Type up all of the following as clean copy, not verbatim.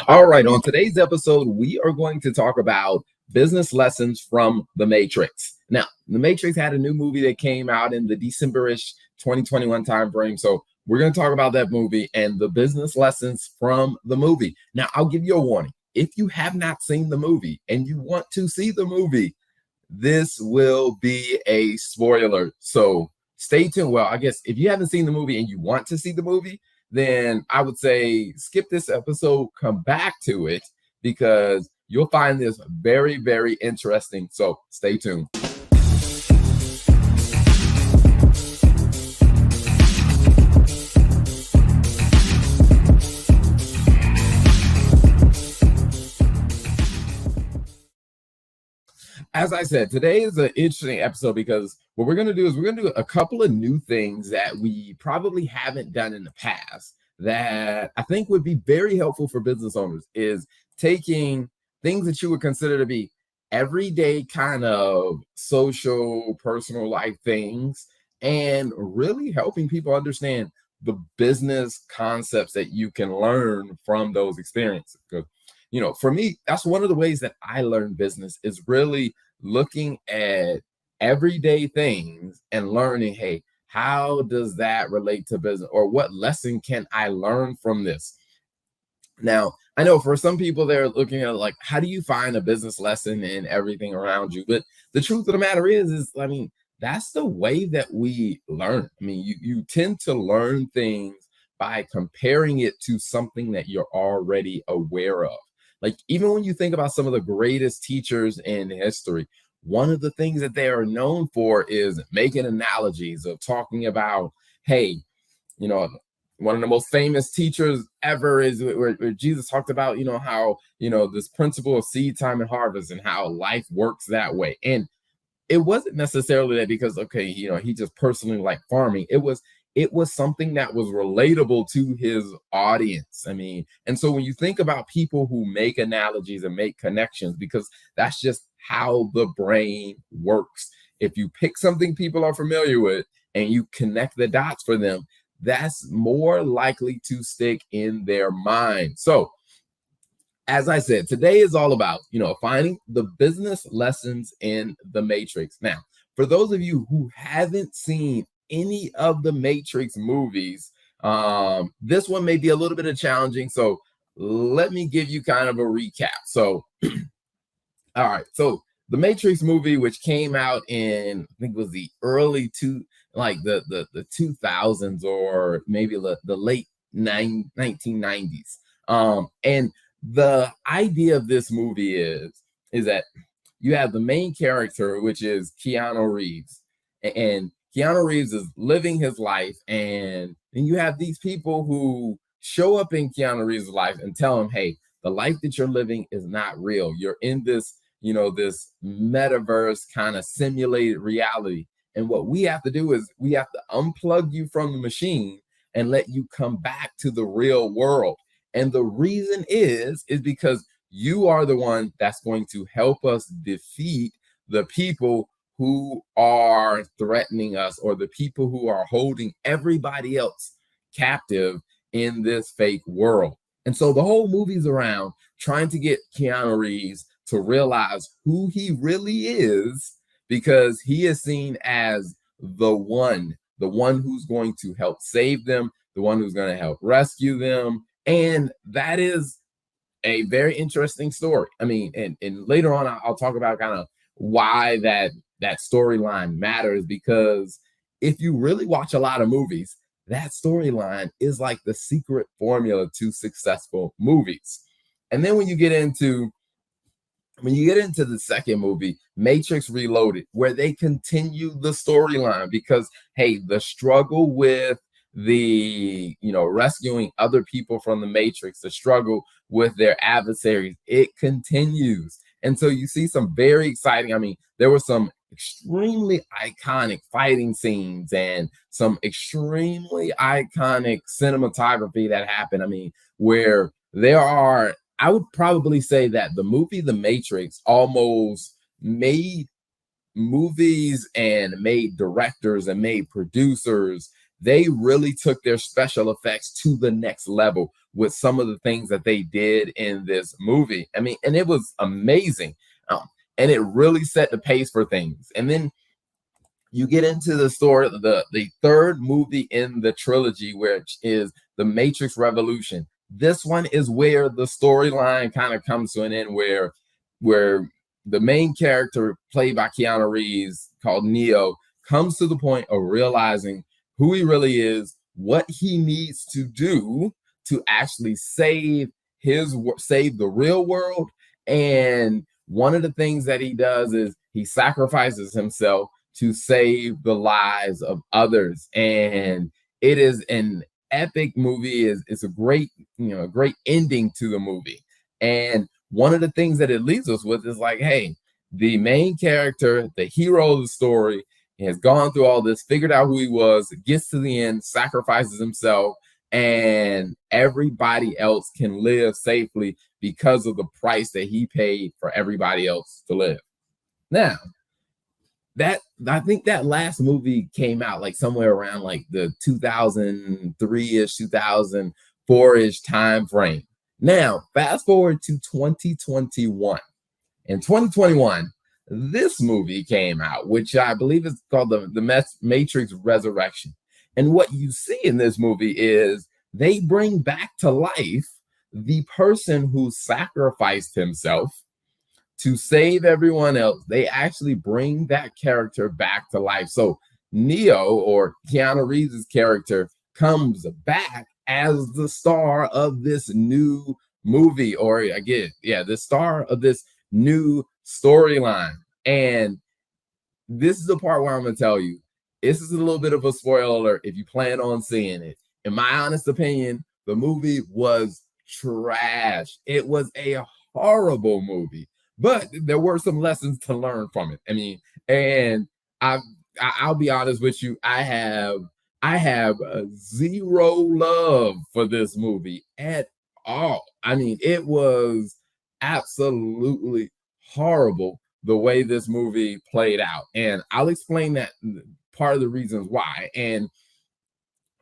All right, on today's episode, we are going to talk about business lessons from The Matrix. Now, The Matrix had a new movie that came out in the December-ish 2021 timeframe. So we're going to talk about that movie and the business lessons from the movie. Now, I'll give you a warning. If you have not seen the movie and you want to see the movie, this will be a spoiler. So stay tuned. Well, I guess if you haven't seen the movie and you want to see the movie, then I would say skip this episode, come back to it, because you'll find this very, very interesting. So stay tuned. As I said, today is an interesting episode because what we're going to do is we're going to do a couple of new things that we probably haven't done in the past that I think would be very helpful for business owners, is taking things that you would consider to be everyday kind of social, personal life things and really helping people understand the business concepts that you can learn from those experiences. Because, for me, that's one of the ways that I learn business, is really looking at everyday things and learning, hey, how does that relate to business, or what lesson can I learn from this? Now, I know for some people they're looking at like, how do you find a business lesson in everything around you? But the truth of the matter is that's the way that we learn. You tend to learn things by comparing it to something that you're already aware of. Like, even when you think about some of the greatest teachers in history, one of the things that they are known for is making analogies, of talking about, hey, one of the most famous teachers ever is where Jesus talked about, how, this principle of seed time and harvest and how life works that way. And it wasn't necessarily that because, okay, he just personally liked farming. It was something that was relatable to his audience. And so when you think about people who make analogies and make connections, because that's just how the brain works. If you pick something people are familiar with and you connect the dots for them, that's more likely to stick in their mind. So, as I said, today is all about, finding the business lessons in The Matrix. Now, for those of you who haven't seen any of the Matrix movies, this one may be a little bit of challenging. So let me give you kind of a recap. So, all right. So the Matrix movie, which came out in, I think it was the early the 2000s, or maybe the late 1990s. And the idea of this movie is that you have the main character, which is Keanu Reeves, and Keanu Reeves is living his life, and then you have these people who show up in Keanu Reeves' life and tell him, hey, the life that you're living is not real. You're in this, this metaverse kind of simulated reality. And what we have to do is we have to unplug you from the machine and let you come back to the real world. And the reason is because you are the one that's going to help us defeat the people who are threatening us, or the people who are holding everybody else captive in this fake world. And so the whole movie's around trying to get Keanu Reeves to realize who he really is, because he is seen as the one who's going to help save them, the one who's going to help rescue them. And that is a very interesting story. And later on, I'll talk about kind of why that storyline matters, because if you really watch a lot of movies, that storyline is like the secret formula to successful movies. And then when you get into the second movie, Matrix Reloaded, where they continue the storyline, because, hey, the struggle with the, rescuing other people from the Matrix, the struggle with their adversaries, it continues. And so you see some very exciting, there were some extremely iconic fighting scenes and some extremely iconic cinematography that happened. Where there are, I would probably say that the movie The Matrix almost made movies and made directors and made producers they really took their special effects to the next level with some of the things that they did in this movie. I mean, and it was amazing. Um, and it really set the pace for things. And then you get into the story, the third movie in the trilogy, which is the Matrix Revolution. This one is where the storyline kind of comes to an end, where the main character played by Keanu Reeves, called Neo, comes to the point of realizing who he really is, what he needs to do to actually save the real world. And one of the things that he does is he sacrifices himself to save the lives of others. And it is an epic movie. It's a great, a great ending to the movie. And one of the things that it leaves us with is like, hey, the main character, the hero of the story, has gone through all this, figured out who he was, gets to the end, sacrifices himself, and everybody else can live safely because of the price that he paid for everybody else to live. Now, that I think that last movie came out like somewhere around like the 2003-ish, 2004-ish time frame. Now, fast forward to 2021. In 2021, this movie came out, which I believe is called the Matrix Resurrection. And what you see in this movie is they bring back to life the person who sacrificed himself to save everyone else. They actually bring that character back to life. So Neo, or Keanu Reeves' character, comes back as the star of this new movie, or again, the star of this new storyline. And this is the part where I'm going to tell you, this is a little bit of a spoiler alert if you plan on seeing it. In my honest opinion, the movie was trash. It was a horrible movie, but there were some lessons to learn from it. I mean, and I'll be honest with you, I have zero love for this movie at all. I mean, it was absolutely horrible the way this movie played out, and I'll explain that part of the reasons why.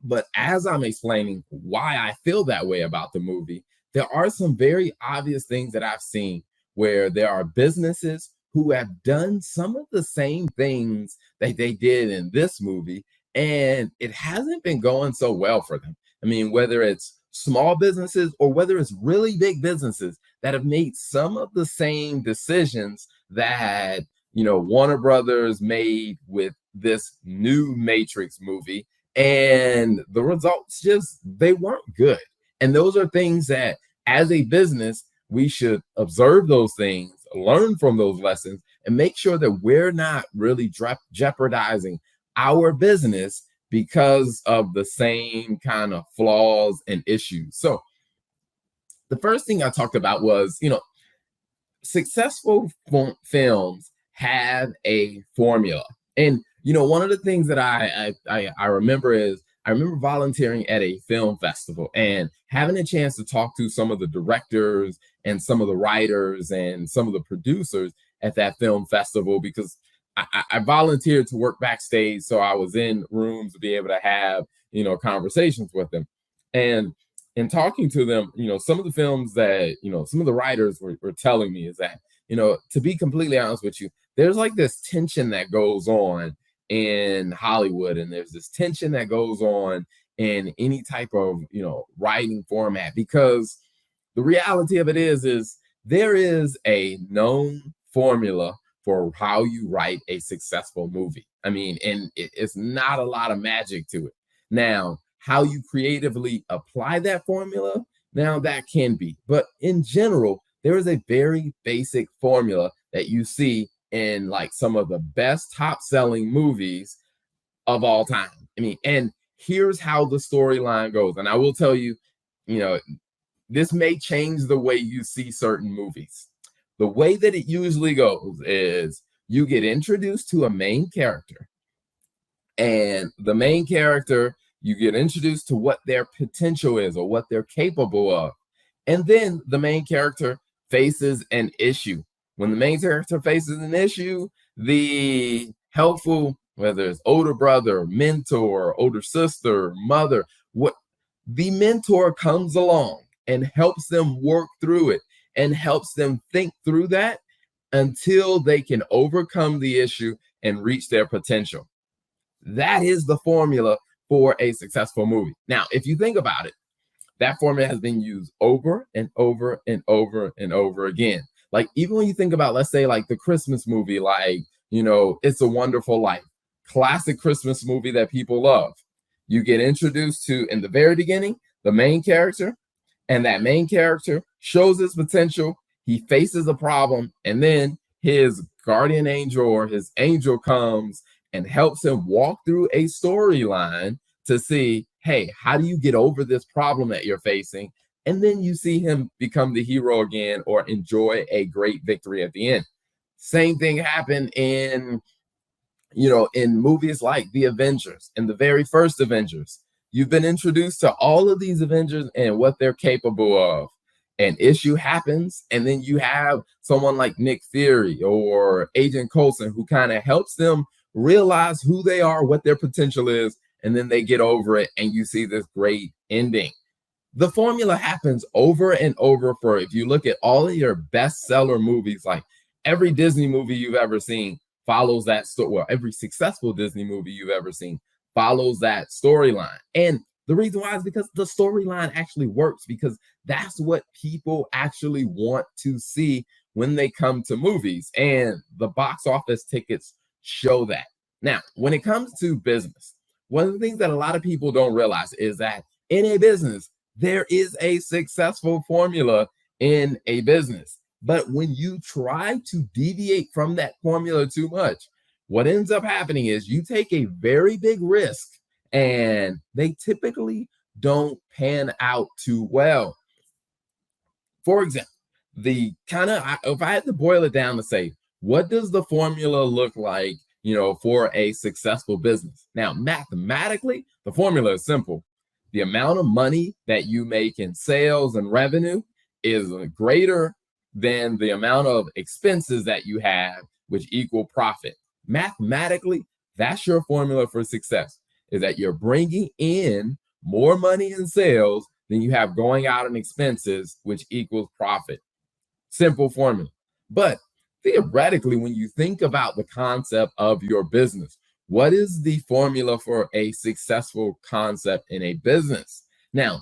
But as I'm explaining why I feel that way about the movie, there are some very obvious things that I've seen where there are businesses who have done some of the same things that they did in this movie, and it hasn't been going so well for them. I mean, whether it's small businesses or whether it's really big businesses that have made some of the same decisions that, Warner Brothers made with this new Matrix movie, and the results they weren't good. And those are things that, as a business, we should observe those things, learn from those lessons, and make sure that we're not really jeopardizing our business because of the same kind of flaws and issues. So the first thing I talked about was, successful films have a formula. And one of the things that I remember is I remember volunteering at a film festival and having a chance to talk to some of the directors and some of the writers and some of the producers at that film festival, because I volunteered to work backstage. So I was in rooms to be able to have, conversations with them. And in talking to them, some of the films that, some of the writers were telling me is that, to be completely honest with you, there's like this tension that goes on in Hollywood, and there's this tension that goes on in any type of, writing format, because the reality of it is there is a known formula for how you write a successful movie. I mean, and it's not a lot of magic to it. Now, how you creatively apply that formula, now that can be. But in general, there is a very basic formula that you see in like some of the best top-selling movies of all time. I mean, and here's how the storyline goes. And I will tell you, this may change the way you see certain movies. The way that it usually goes is you get introduced to a main character, and the main character, you get introduced to what their potential is or what they're capable of. And then the main character faces an issue. When the main character faces an issue, the helpful whether it's older brother, mentor, older sister, mother, what the mentor comes along and helps them work through it and helps them think through that until they can overcome the issue and reach their potential. That is the formula for a successful movie. Now, if you think about it, that formula has been used over and over and over and over again. Like, even when you think about, let's say, like the Christmas movie, like, It's a Wonderful Life, classic Christmas movie that people love. You get introduced to, in the very beginning, the main character, and that main character shows his potential. He faces a problem, and then his guardian angel or his angel comes and helps him walk through a storyline to see, hey, how do you get over this problem that you're facing? And then you see him become the hero again or enjoy a great victory at the end. Same thing happened in movies like The Avengers, in the very first Avengers. You've been introduced to all of these Avengers and what they're capable of. An issue happens, and then you have someone like Nick Fury or Agent Coulson who kind of helps them realize who they are, what their potential is, and then they get over it, and you see this great ending. The formula happens over and over for, if you look at all of your bestseller movies, like every Disney movie you've ever seen follows that story. Well, every successful Disney movie you've ever seen follows that storyline. And the reason why is because the storyline actually works, because that's what people actually want to see when they come to movies. And the box office tickets show that. Now, when it comes to business, one of the things that a lot of people don't realize is that in a business, there is a successful formula in a business. But when you try to deviate from that formula too much, what ends up happening is you take a very big risk, and they typically don't pan out too well. For example, if I had to boil it down to say, what does the formula look like, for a successful business? Now, mathematically, the formula is simple. The amount of money that you make in sales and revenue is greater than the amount of expenses that you have, which equal profit. Mathematically, that's your formula for success, is that you're bringing in more money in sales than you have going out in expenses, which equals profit. Simple formula. But theoretically, when you think about the concept of your business, what is the formula for a successful concept in a business? Now,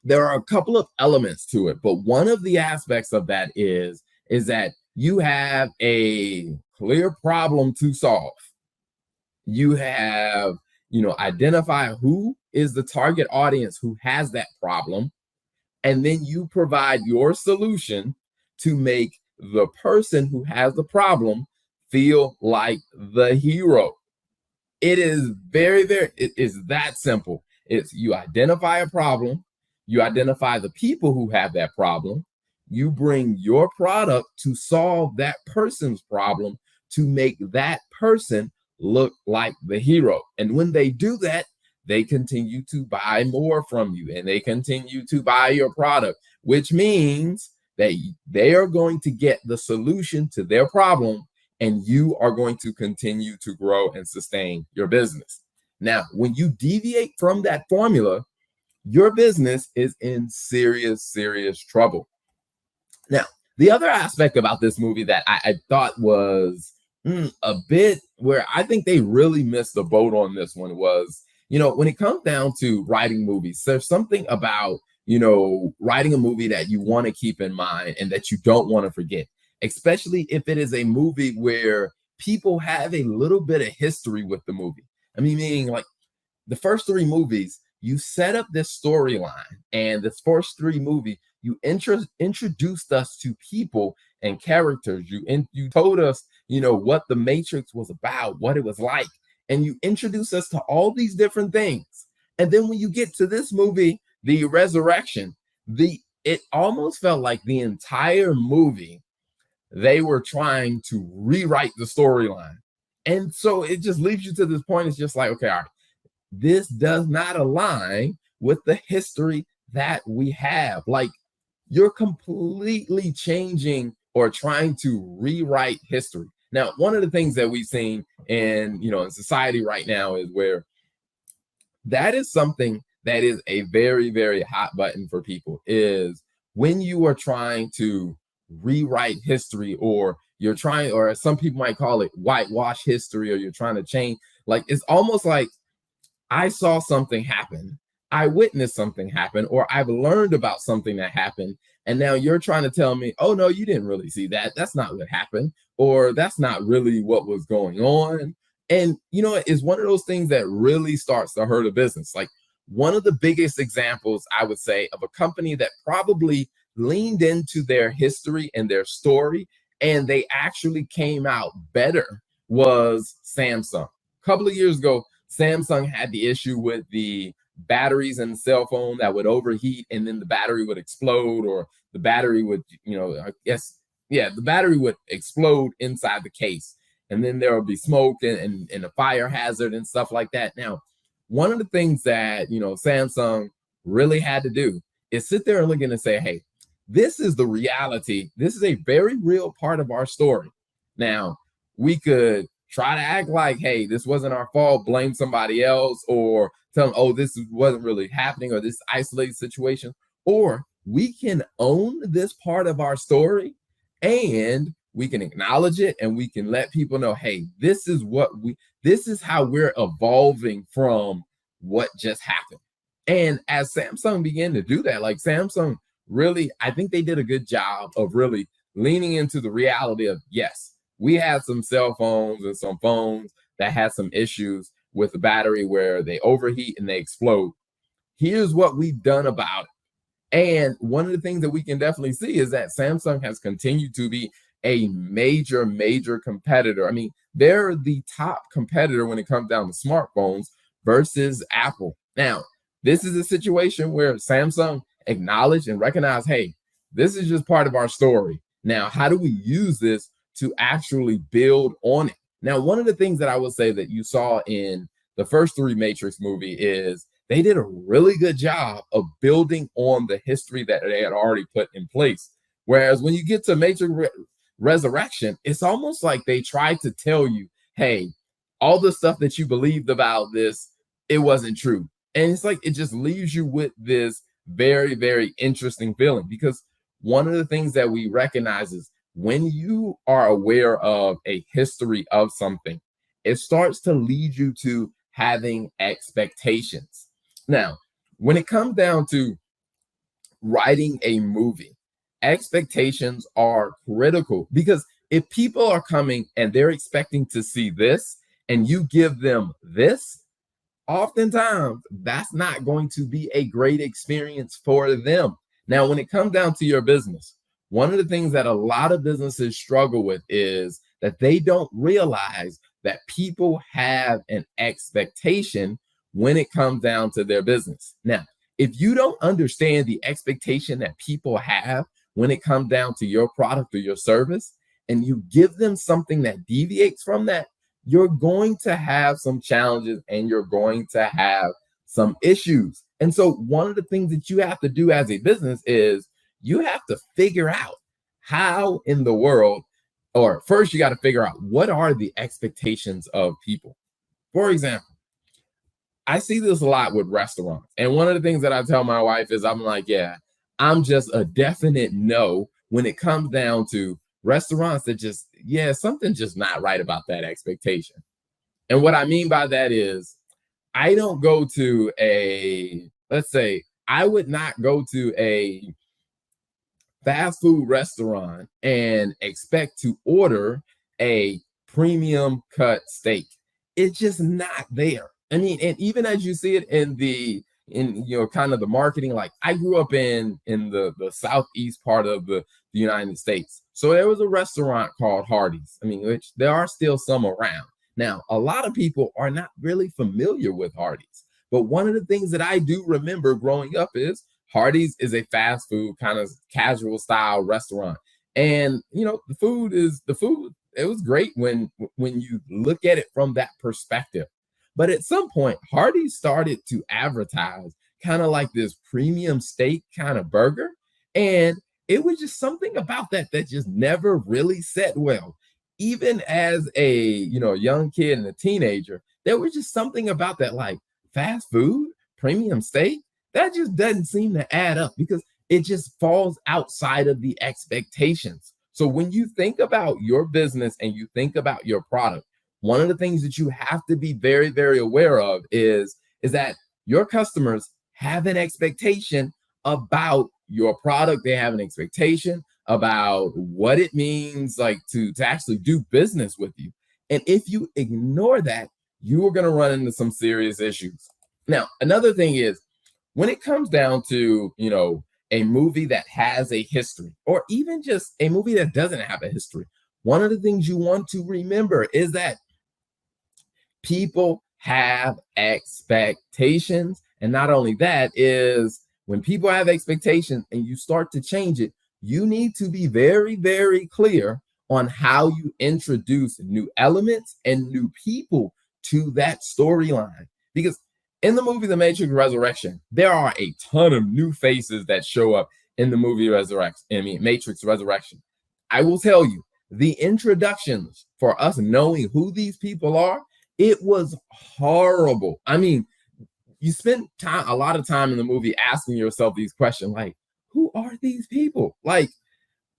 there are a couple of elements to it, but one of the aspects of that is that you have a clear problem to solve. You have, identify who is the target audience who has that problem, and then you provide your solution to make the person who has the problem feel like the hero. It is it is that simple. It's you identify a problem, you identify the people who have that problem, you bring your product to solve that person's problem to make that person look like the hero. And when they do that, they continue to buy more from you and they continue to buy your product, which means that they are going to get the solution to their problem, and you are going to continue to grow and sustain your business. Now, when you deviate from that formula, your business is in serious, serious trouble. Now, the other aspect about this movie that I thought was a bit where I think they really missed the boat on this one was, when it comes down to writing movies, there's something about, writing a movie that you want to keep in mind and that you don't want to forget, especially if it is a movie where people have a little bit of history with the movie. I mean, meaning like the first three movies, you set up this storyline, and this first three movies, you introduced us to people and characters. You told us, what the Matrix was about, what it was like, and you introduced us to all these different things. And then when you get to this movie, The Resurrection, it almost felt like the entire movie they were trying to rewrite the storyline. And so it just leaves you to this point. It's just like, okay, all right, this does not align with the history that we have. Like, you're completely changing or trying to rewrite history. Now, one of the things that we've seen in society right now is where that is something that is a very, very hot button for people is when you are trying to rewrite history, or you're trying, or some people might call it whitewash history, or you're trying to change. Like, it's almost like I saw something happen, I witnessed something happen, or I've learned about something that happened. And now you're trying to tell me, oh, no, you didn't really see that. That's not what happened, or that's not really what was going on. And, it's one of those things that really starts to hurt a business. Like, one of the biggest examples, I would say, of a company that probably leaned into their history and their story, and they actually came out better, was Samsung. A couple of years ago, Samsung had the issue with the batteries in the cell phone that would overheat, and then the battery would explode, or the battery would, the battery would explode inside the case. And then there would be smoke and a fire hazard and stuff like that. Now, one of the things that, Samsung really had to do is sit there and look in and say, hey, this is the reality. This is a very real part of our story. Now, we could try to act like, hey, this wasn't our fault, blame somebody else, or tell them, oh, this wasn't really happening, or this isolated situation. Or we can own this part of our story, and we can acknowledge it, and we can let people know, hey, this is how we're evolving from what just happened. And as Samsung began to do that, like Samsung really, I think they did a good job of really leaning into the reality of, yes, we had some cell phones and some phones that had some issues with the battery where they overheat and they explode. Here's what we've done about it. And one of the things that we can definitely see is that Samsung has continued to be a major, major competitor. I mean, they're the top competitor when it comes down to smartphones versus Apple. Now, this is a situation where Samsung acknowledged and recognized, hey, this is just part of our story. Now, how do we use this to actually build on it? Now, one of the things that I would say that you saw in the first three Matrix movie is they did a really good job of building on the history that they had already put in place. Whereas when you get to Matrix Resurrection, it's almost like they tried to tell you, hey, all the stuff that you believed about this, it wasn't true. And it's like, it just leaves you with this very, very interesting feeling, because one of the things that we recognize is when you are aware of a history of something, it starts to lead you to having expectations. Now, when it comes down to writing a movie, expectations are critical, because if people are coming and they're expecting to see this and you give them this, oftentimes that's not going to be a great experience for them. Now, when it comes down to your business, one of the things that a lot of businesses struggle with is that they don't realize that people have an expectation when it comes down to their business. Now, if you don't understand the expectation that people have when it comes down to your product or your service, and you give them something that deviates from that, you're going to have some challenges and you're going to have some issues. And so one of the things that you have to do as a business is you have to figure out how in the world, or first you got to figure out what are the expectations of people. For example, I see this a lot with restaurants. And one of the things that I tell my wife is I'm like, yeah, I'm just a definite no when it comes down to restaurants that just, yeah, something's just not right about that expectation. And what I mean by that is I don't go to let's say, I would not go to a fast food restaurant and expect to order a premium cut steak. It's just not there. I mean, and even as you see it in kind of the marketing, like I grew up in the southeast part of the United States. So there was a restaurant called Hardee's. I mean, which there are still some around. Now, a lot of people are not really familiar with Hardee's. But one of the things that I do remember growing up is Hardee's is a fast food kind of casual style restaurant. And, the food. It was great when you look at it from that perspective. But at some point, Hardee's started to advertise kind of like this premium steak kind of burger. And it was just something about that just never really set well. even as a young kid and a teenager, there was just something about that, like fast food, premium steak, that just doesn't seem to add up because it just falls outside of the expectations. So when you think about your business and you think about your product, one of the things that you have to be very, very aware of is that your customers have an expectation about your product. They have an expectation about what it means, like to actually do business with you. And if you ignore that, you are going to run into some serious issues. Now, another thing is when it comes down to, a movie that has a history, or even just a movie that doesn't have a history, one of the things you want to remember is that people have expectations. And not only that, is when people have expectations and you start to change it, you need to be very, very clear on how you introduce new elements and new people to that storyline. Because in the movie The Matrix Resurrection, there are a ton of new faces that show up in the movie Matrix Resurrection. I will tell you, the introductions for us knowing who these people are, it was horrible. I mean, you spend a lot of time in the movie asking yourself these questions, like, who are these people? Like,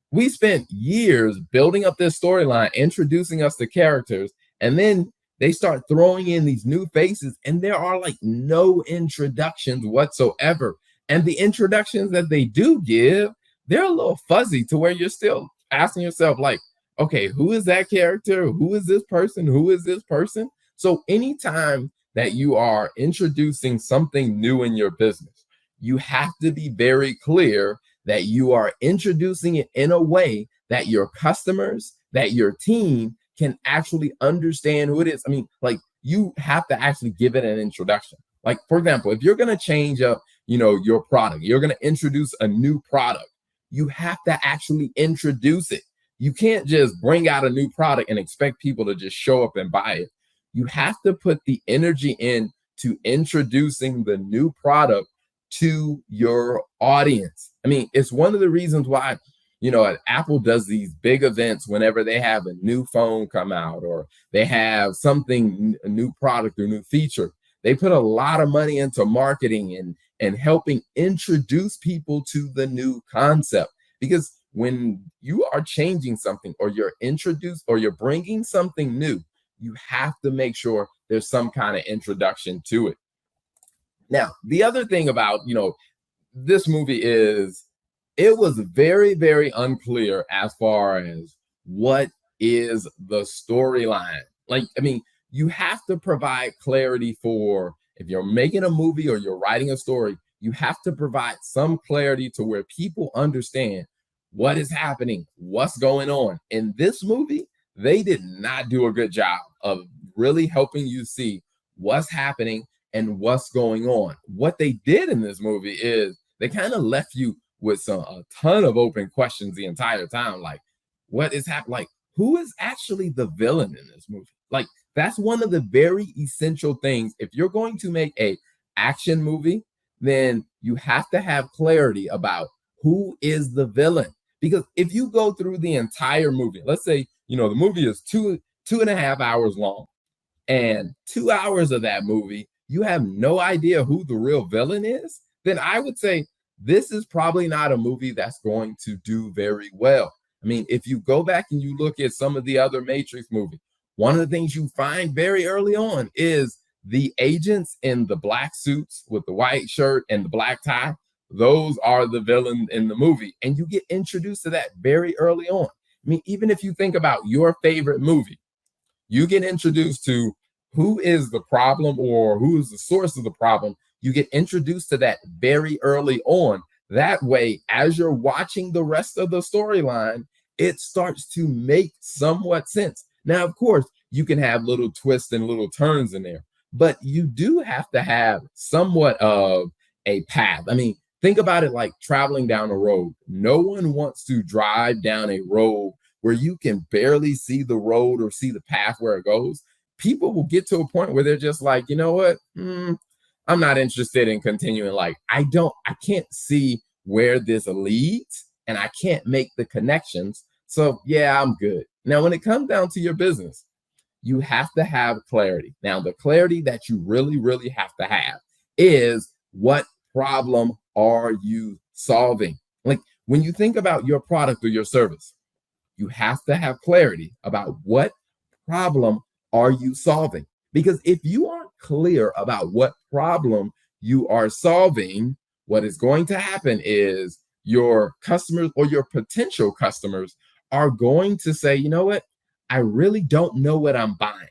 we spent years building up this storyline, introducing us to characters, and then they start throwing in these new faces, and there are like no introductions whatsoever. And the introductions that they do give, they're a little fuzzy to where you're still asking yourself, like, okay, who is that character? Who is this person? Who is this person? So anytime that you are introducing something new in your business, you have to be very clear that you are introducing it in a way that your customers, that your team can actually understand who it is. I mean, like, you have to actually give it an introduction. Like, for example, if you're going to change up, your product, you're going to introduce a new product, you have to actually introduce it. You can't just bring out a new product and expect people to just show up and buy it. You have to put the energy in to introducing the new product to your audience. I mean, it's one of the reasons why, Apple does these big events whenever they have a new phone come out or they have something, a new product or new feature. They put a lot of money into marketing and helping introduce people to the new concept. Because when you are changing something or you're bringing something new, you have to make sure there's some kind of introduction to it. Now, the other thing about, this movie is it was very, very unclear as far as what is the storyline. Like, I mean, you have to provide clarity for, if you're making a movie or you're writing a story, you have to provide some clarity to where people understand what is happening, what's going on. In this movie, they did not do a good job of really helping you see what's happening and what's going on. What they did in this movie is they kind of left you with a ton of open questions the entire time. Like, what is happening? Like, who is actually the villain in this movie? Like, that's one of the very essential things. If you're going to make a action movie, then you have to have clarity about who is the villain. Because if you go through the entire movie, let's say, the movie is two and a half hours long, and 2 hours of that movie, you have no idea who the real villain is, then I would say this is probably not a movie that's going to do very well. I mean, if you go back and you look at some of the other Matrix movies, one of the things you find very early on is the agents in the black suits with the white shirt and the black tie. Those are the villains in the movie. And you get introduced to that very early on. I mean, even if you think about your favorite movie, you get introduced to who is the problem or who is the source of the problem. You get introduced to that very early on. That way, as you're watching the rest of the storyline, it starts to make somewhat sense. Now, of course, you can have little twists and little turns in there, but you do have to have somewhat of a path. I mean, think about it like traveling down a road. No one wants to drive down a road where you can barely see the road or see the path where it goes. People will get to a point where they're just like, you know what? I'm not interested in continuing. Like, I can't see where this leads and I can't make the connections. So yeah, I'm good. Now, when it comes down to your business, you have to have clarity. Now, the clarity that you really, really have to have is, what problem are you solving? Like, when you think about your product or your service, you have to have clarity about what problem are you solving. Because if you aren't clear about what problem you are solving, what is going to happen is your customers or your potential customers are going to say, you know what? I really don't know what I'm buying.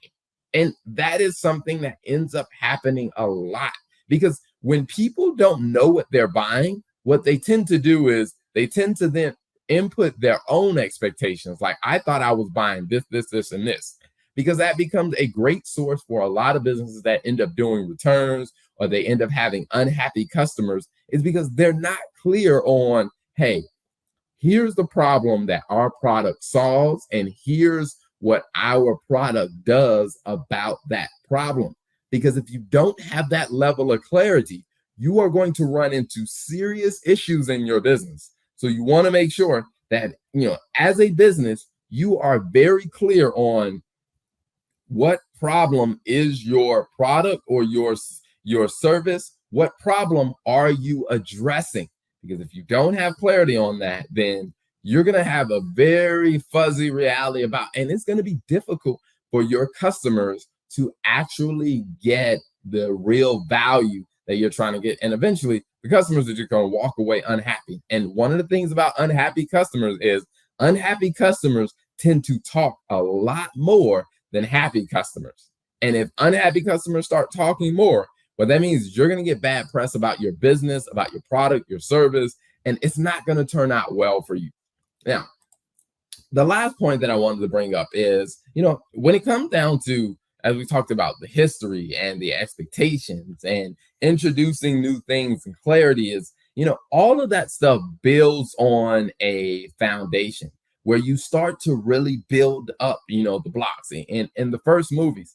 And that is something that ends up happening a lot, because when people don't know what they're buying, what they tend to do is they tend to then input their own expectations. Like, I thought I was buying this, and this, because that becomes a great source for a lot of businesses that end up doing returns, or they end up having unhappy customers, is because they're not clear on, hey, here's the problem that our product solves, and here's what our product does about that problem. Because if you don't have that level of clarity, you are going to run into serious issues in your business. So you want to make sure that, as a business, you are very clear on what problem is your product or your service. What problem are you addressing? Because if you don't have clarity on that, then you're going to have a very fuzzy reality about, and it's going to be difficult for your customers to actually get the real value that you're trying to get. And eventually the customers are just going to walk away unhappy. And one of the things about unhappy customers is unhappy customers tend to talk a lot more than happy customers. And if unhappy customers start talking more, what that means is you're going to get bad press about your business, about your product, your service, and it's not going to turn out well for you. Now, the last point that I wanted to bring up is, when it comes down to, as we talked about, the history and the expectations and introducing new things and clarity, is, all of that stuff builds on a foundation where you start to really build up, the blocks. In the first movies,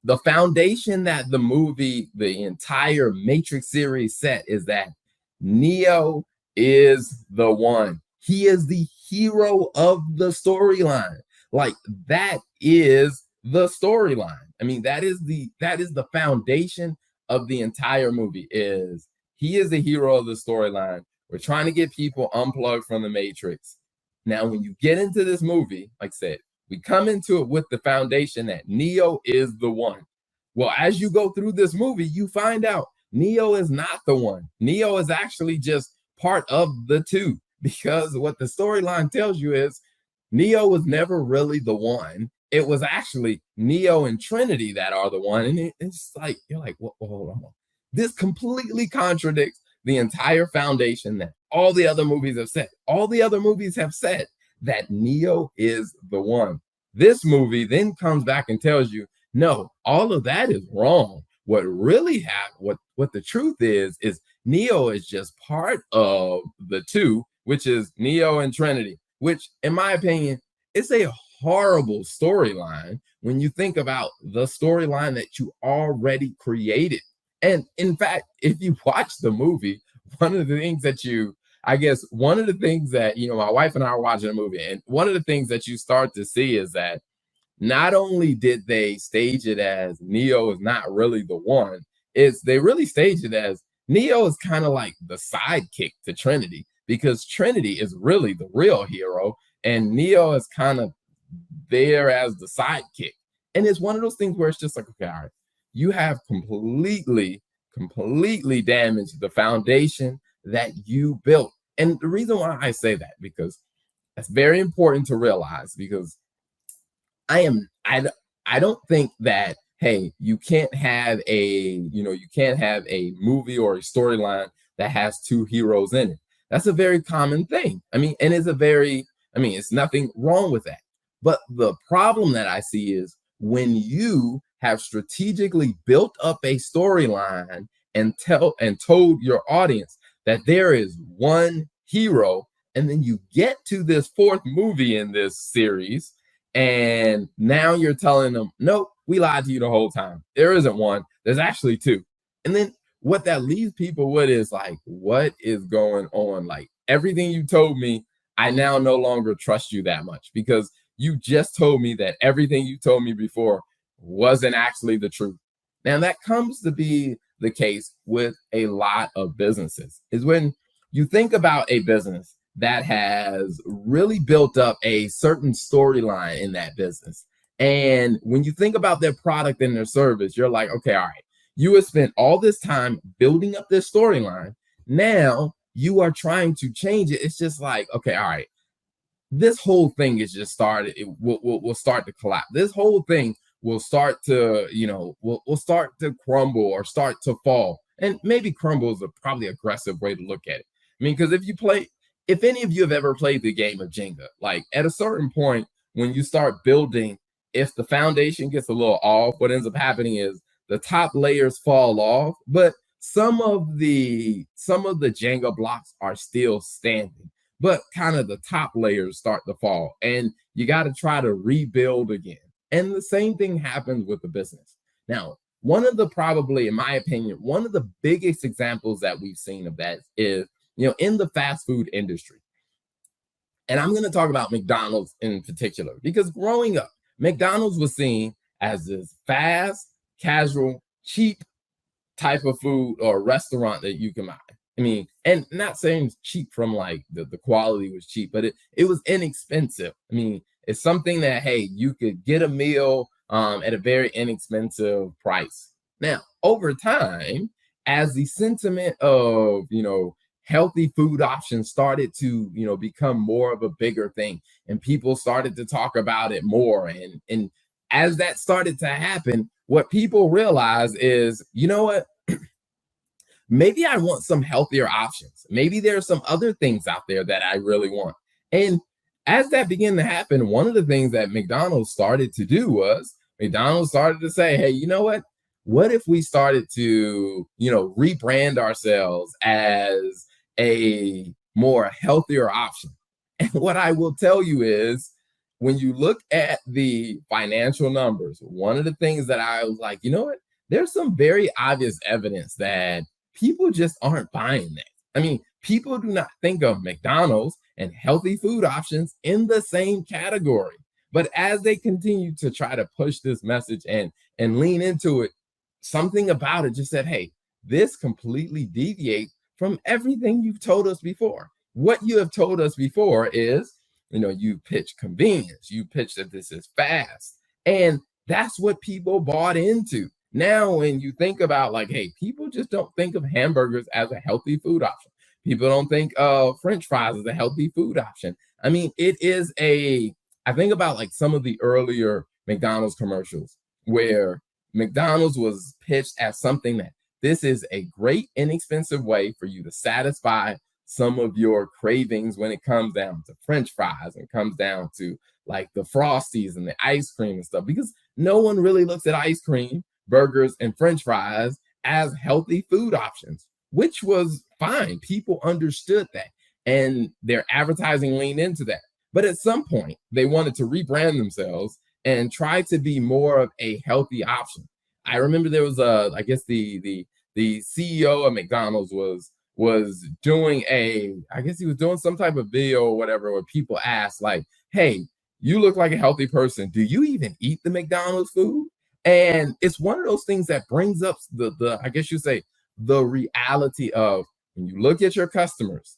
the foundation that the entire Matrix series set is that Neo is the one. He is the hero of the storyline. Like, that is the storyline. I mean, that is the foundation of the entire movie. Is he is the hero of the storyline. We're trying to get people unplugged from the Matrix. Now, when you get into this movie, like I said, we come into it with the foundation that Neo is the one. Well, as you go through this movie, you find out Neo is not the one. Neo is actually just part of the two, because what the storyline tells you is Neo was never really the one. It was actually Neo and Trinity that are the one. And it's like, you're like, well, hold on. This completely contradicts the entire foundation that all the other movies have said. All the other movies have said that Neo is the one. This movie then comes back and tells you, no, all of that is wrong. What really happened, what the truth is Neo is just part of the two, which is Neo and Trinity, which, in my opinion, is a horrible storyline when you think about the storyline that you already created. And in fact, if you watch the movie, one of the things that my wife and I are watching a movie, and one of the things that you start to see is that not only did they stage it as Neo is not really the one, is they really staged it as Neo is kind of like the sidekick to Trinity, because Trinity is really the real hero and Neo is kind of there as the sidekick. And it's one of those things where it's just like, okay, all right, you have completely damaged the foundation that you built. And the reason why I say that, because that's very important to realize, because I don't think that, hey, you can't have a movie or a storyline that has two heroes in it. That's a very common thing. I mean, and it's nothing wrong with that. But the problem that I see is when you have strategically built up a storyline and told your audience that there is one hero, and then you get to this fourth movie in this series, and now you're telling them, nope, we lied to you the whole time. There isn't one. There's actually two. And then what that leaves people with is like, what is going on? Like, everything you told me, I now no longer trust you that much because you just told me that everything you told me before wasn't actually the truth. Now, that comes to be the case with a lot of businesses, is when you think about a business that has really built up a certain storyline in that business. And when you think about their product and their service, you're like, okay, all right, you have spent all this time building up this storyline. Now you are trying to change it. It's just like, okay, all right, this whole thing is just started. It will start to collapse. This whole thing will start to, will start to crumble or start to fall. And maybe crumble is a probably aggressive way to look at it. I mean, because if any of you have ever played the game of Jenga, like at a certain point when you start building, if the foundation gets a little off, what ends up happening is the top layers fall off, but some of the Jenga blocks are still standing, but kind of the top layers start to fall, and you got to try to rebuild again. And the same thing happens with the business. Now, probably, in my opinion, one of the biggest examples that we've seen of that is, in the fast food industry. And I'm going to talk about McDonald's in particular, because growing up, McDonald's was seen as this fast, casual, cheap type of food or restaurant that you can buy. I mean, and not saying cheap from like the quality was cheap, but it was inexpensive. I mean, it's something that, hey, you could get a meal at a very inexpensive price. Now, over time, as the sentiment of, healthy food options started to, become more of a bigger thing, and people started to talk about it more. And as that started to happen, what people realize is, you know what? Maybe I want some healthier options. Maybe there are some other things out there that I really want. And as that began to happen, one of the things that McDonald's started to do was McDonald's started to say, hey, you know what? What if we started to, rebrand ourselves as a more healthier option? And what I will tell you is, when you look at the financial numbers, one of the things that I was like, you know what? There's some very obvious evidence that people just aren't buying that. I mean, people do not think of McDonald's and healthy food options in the same category. But as they continue to try to push this message and lean into it, something about it just said, hey, this completely deviates from everything you've told us before. What you have told us before is, you pitch convenience, you pitch that this is fast. And that's what people bought into. Now, when you think about like, hey, people just don't think of hamburgers as a healthy food option. People don't think of French fries as a healthy food option. I mean, I think about like some of the earlier McDonald's commercials where McDonald's was pitched as something that this is a great, inexpensive way for you to satisfy some of your cravings when it comes down to French fries and comes down to like the Frosties and the ice cream and stuff, because no one really looks at ice cream, burgers, and French fries as healthy food options, which was fine. People understood that, and their advertising leaned into that. But at some point, they wanted to rebrand themselves and try to be more of a healthy option. I remember there was I guess the CEO of McDonald's was doing I guess he was doing some type of video or whatever, where people asked like, hey, you look like a healthy person. Do you even eat the McDonald's food? And it's one of those things that brings up the I guess you say, the reality of, when you look at your customers,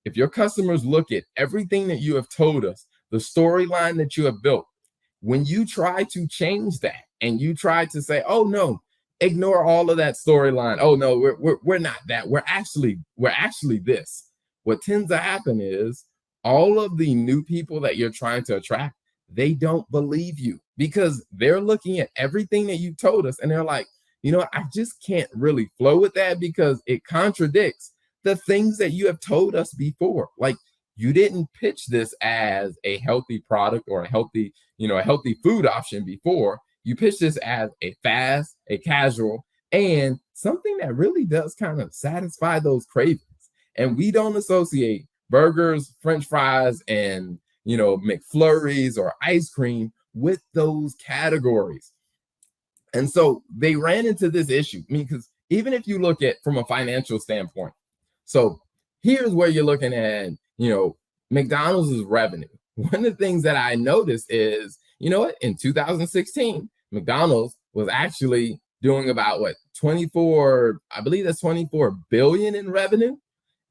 if your customers look at everything that you have told us, the storyline that you have built, when you try to change that and you try to say, oh no, ignore all of that storyline. Oh no, we're not that. We're actually this. What tends to happen is all of the new people that you're trying to attract, they don't believe you, because they're looking at everything that you told us and they're like, I just can't really flow with that because it contradicts the things that you have told us before. Like, you didn't pitch this as a healthy product or a healthy food option before. You pitched this as a fast, a casual, and something that really does kind of satisfy those cravings. And we don't associate burgers, French fries, and McFlurries or ice cream with those categories. And so they ran into this issue. I mean, because even if you look at from a financial standpoint, so here's where you're looking at, McDonald's is revenue. One of the things that I noticed is, you know what, in 2016, McDonald's was actually doing about 24, I believe that's 24 billion in revenue.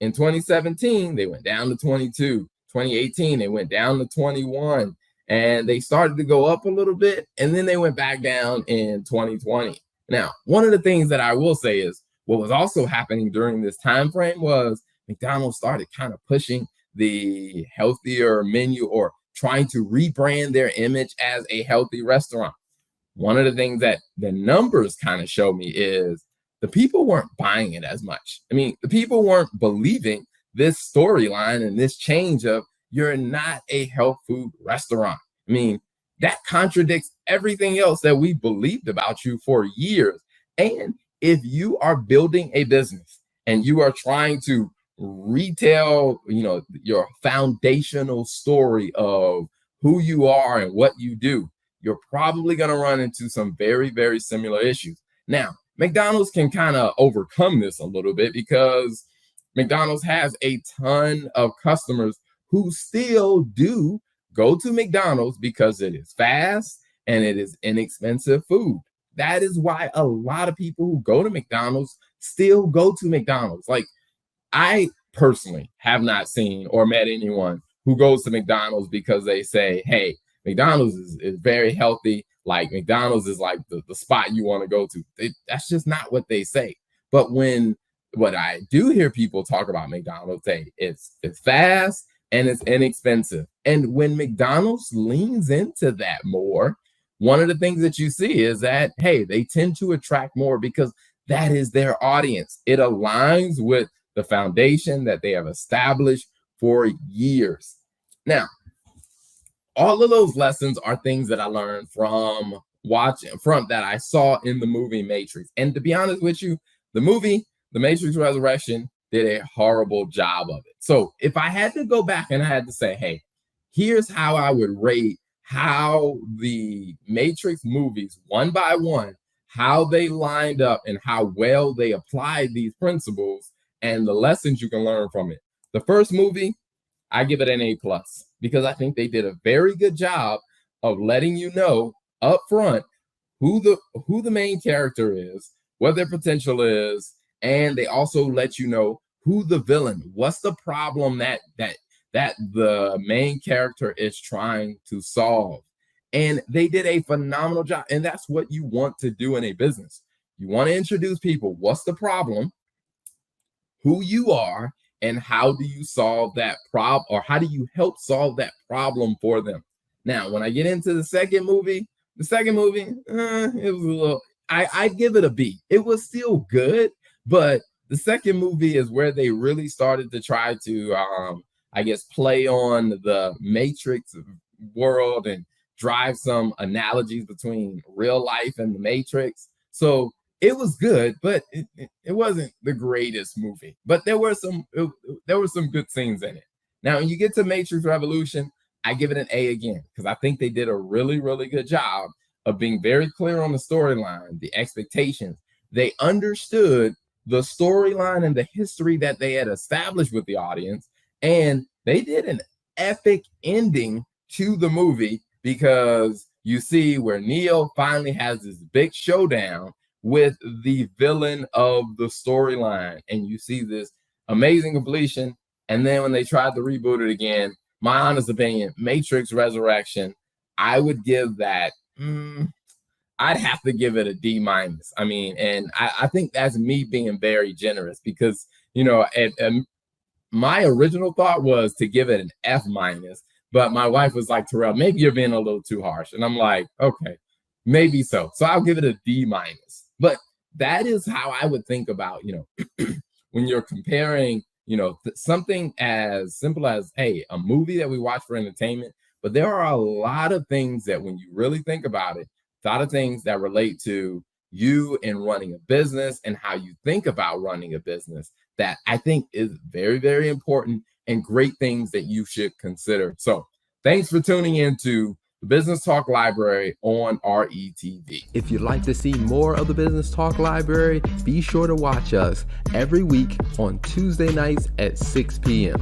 In 2017, they went down to 22. 2018, they went down to 21. And they started to go up a little bit, and then they went back down in 2020. Now, one of the things that I will say is what was also happening during this time frame was McDonald's started kind of pushing the healthier menu or trying to rebrand their image as a healthy restaurant. One of the things that the numbers kind of show me is the people weren't buying it as much. I mean, the people weren't believing this storyline and this change of you're not a health food restaurant. I mean, that contradicts everything else that we believed about you for years. And if you are building a business and you are trying to retell, your foundational story of who you are and what you do, you're probably going to run into some very, very similar issues. Now, McDonald's can kind of overcome this a little bit because McDonald's has a ton of customers who still do go to McDonald's because it is fast and it is inexpensive food. That is why a lot of people who go to McDonald's still go to McDonald's. Like, I personally have not seen or met anyone who goes to McDonald's because they say, hey, McDonald's is very healthy. Like, McDonald's is like the spot you want to go to. That's just not what they say. But what I do hear people talk about McDonald's, say it's fast and it's inexpensive. And when McDonald's leans into that more, one of the things that you see is that, hey, they tend to attract more because that is their audience. It aligns with the foundation that they have established for years. Now, all of those lessons are things that I learned from that I saw in the movie Matrix. And to be honest with you, the movie, The Matrix Resurrection, did a horrible job of it. So if I had to go back and I had to say, hey, here's how I would rate how the Matrix movies, one by one, how they lined up and how well they applied these principles and the lessons you can learn from it. The first movie, I give it an A+ because I think they did a very good job of letting you know up front who the main character is, what their potential is, and they also let you know who the villain, what's the problem that the main character is trying to solve. And they did a phenomenal job. And that's what you want to do in a business. You want to introduce people. What's the problem? Who you are, and how do you solve that problem, or how do you help solve that problem for them? Now, when I get into the second movie, it was a little, I'd give it a B. It was still good, but the second movie is where they really started to try to, play on the Matrix world and drive some analogies between real life and the Matrix. So it was good, but it wasn't the greatest movie. But there were some good scenes in it. Now, when you get to Matrix Revolution, I give it an A again because I think they did a really, really good job of being very clear on the storyline, the expectations. They understood the storyline and the history that they had established with the audience, and they did an epic ending to the movie because you see where Neo finally has this big showdown with the villain of the storyline, and you see this amazing completion. And then when they tried to reboot it again, my honest opinion, Matrix Resurrection, I would give that, I'd have to give it a D-. I mean, and I think that's me being very generous because, my original thought was to give it an F-, but my wife was like, Terrell, maybe you're being a little too harsh. And I'm like, okay, maybe so. So I'll give it a D-. But that is how I would think about, when you're comparing, something as simple as, hey, a movie that we watch for entertainment. But there are a lot of things that when you really think about it, a lot of things that relate to you in running a business and how you think about running a business that I think is very, very important and great things that you should consider. So thanks for tuning into the Business Talk Library on RETV. If you'd like to see more of the Business Talk Library, be sure to watch us every week on Tuesday nights at 6 p.m.